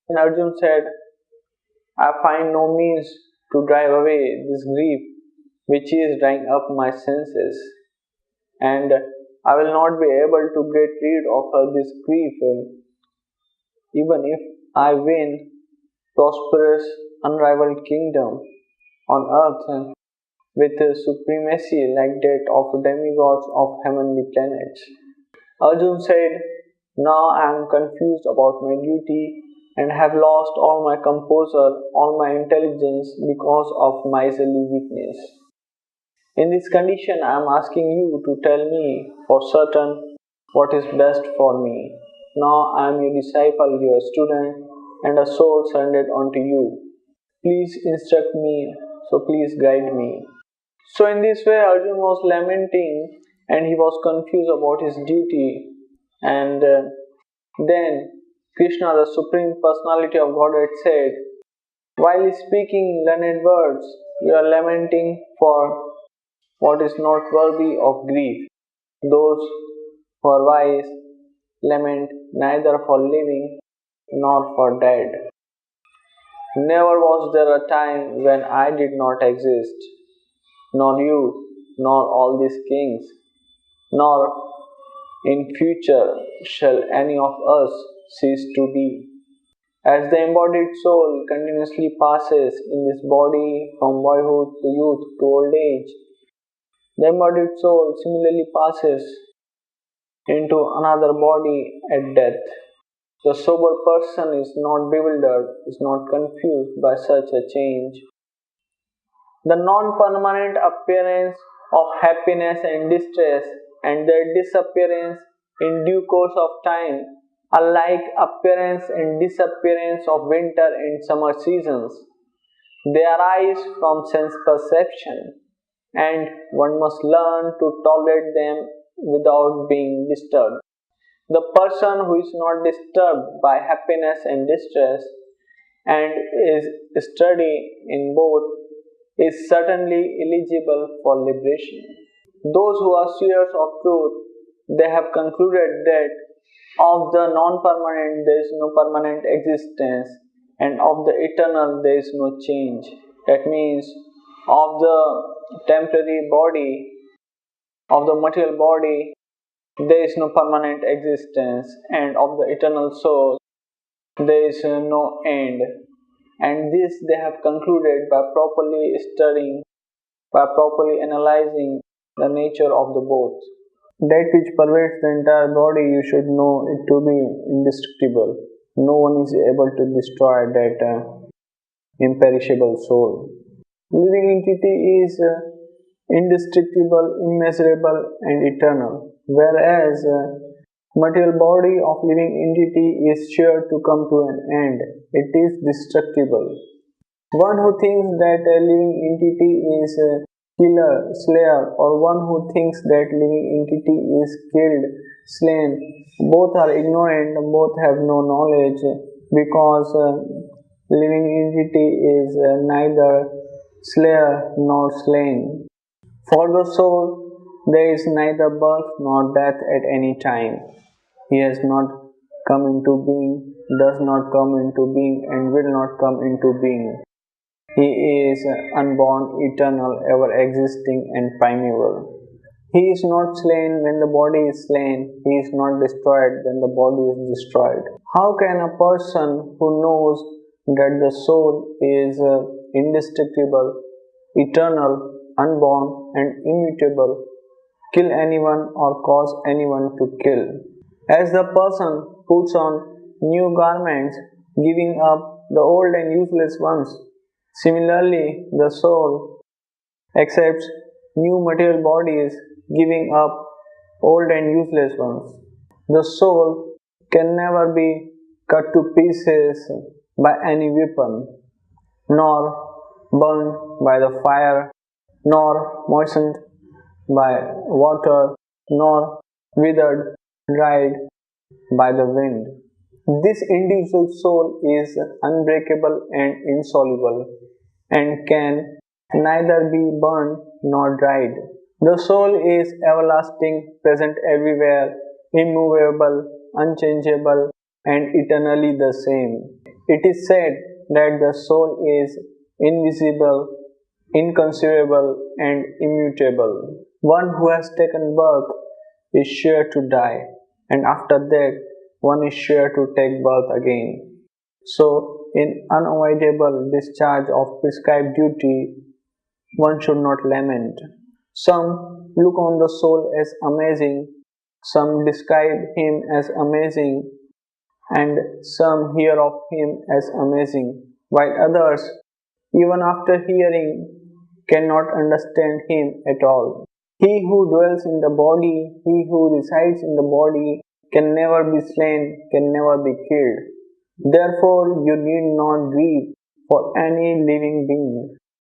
And Arjuna said, I find no means to drive away this grief which is drying up my senses, and I will not be able to get rid of this grief even if I win prosperous, unrivaled kingdom on earth with supremacy like that of demigods of heavenly planets. Arjuna said, now I am confused about my duty and have lost all my composure, all my intelligence because of miserly weakness. In this condition, I am asking you to tell me for certain what is best for me. Now I am your disciple, your student, and a soul surrendered unto you. Please instruct me, so please guide me. So in this way, Arjuna was lamenting and he was confused about his duty. And then Krishna, the Supreme Personality of Godhead, said, while speaking learned words, you are lamenting for what is not worthy of grief. Those who are wise lament neither for living nor for dead. Never was there a time when I did not exist, nor you, nor all these kings, nor in future shall any of us cease to be. As the embodied soul continuously passes in this body from boyhood to youth to old age, the embodied soul similarly passes into another body at death. The sober person is not bewildered, is not confused by such a change. The non-permanent appearance of happiness and distress and their disappearance in due course of time are like appearance and disappearance of winter and summer seasons. They arise from sense perception, and one must learn to tolerate them without being disturbed. The person who is not disturbed by happiness and distress and is steady in both is certainly eligible for liberation. Those who are seers of truth, they have concluded that of the non-permanent there is no permanent existence, and of the eternal there is no change. That means of the temporary body, of the material body, there is no permanent existence, and of the eternal soul there is no end. And this they have concluded by properly studying, by properly analyzing the nature of the both. That which pervades the entire body, you should know it to be indestructible. No one is able to destroy that imperishable soul. Living entity is indestructible, immeasurable, and eternal, whereas material body of living entity is sure to come to an end. It is destructible. One who thinks that a living entity is a killer, slayer, or one who thinks that living entity is killed, slain, both are ignorant, both have no knowledge, because living entity is neither slayer nor slain. For the soul, there is neither birth nor death at any time. He has not come into being, does not come into being, and will not come into being. He is unborn, eternal, ever existing, and primeval. He is not slain when the body is slain. He is not destroyed when the body is destroyed. How can a person who knows that the soul is indestructible, eternal, unborn, and immutable kill anyone or cause anyone to kill? As the person puts on new garments, giving up the old and useless ones, similarly the soul accepts new material bodies, giving up old and useless ones. The soul can never be cut to pieces by any weapon, nor burned by the fire, nor moistened by water, nor withered, dried by the wind. This individual soul is unbreakable and insoluble, and can neither be burned nor dried. The soul is everlasting, present everywhere, immovable, unchangeable, and eternally the same. It is said that the soul is invisible, inconceivable, and immutable. One who has taken birth is sure to die, and after that, one is sure to take birth again. So, in unavoidable discharge of prescribed duty, one should not lament. Some look on the soul as amazing, some describe him as amazing, and some hear of him as amazing, while others, even after hearing, cannot understand him at all. He who dwells in the body, he who resides in the body, can never be slain, can never be killed. Therefore, you need not grieve for any living being.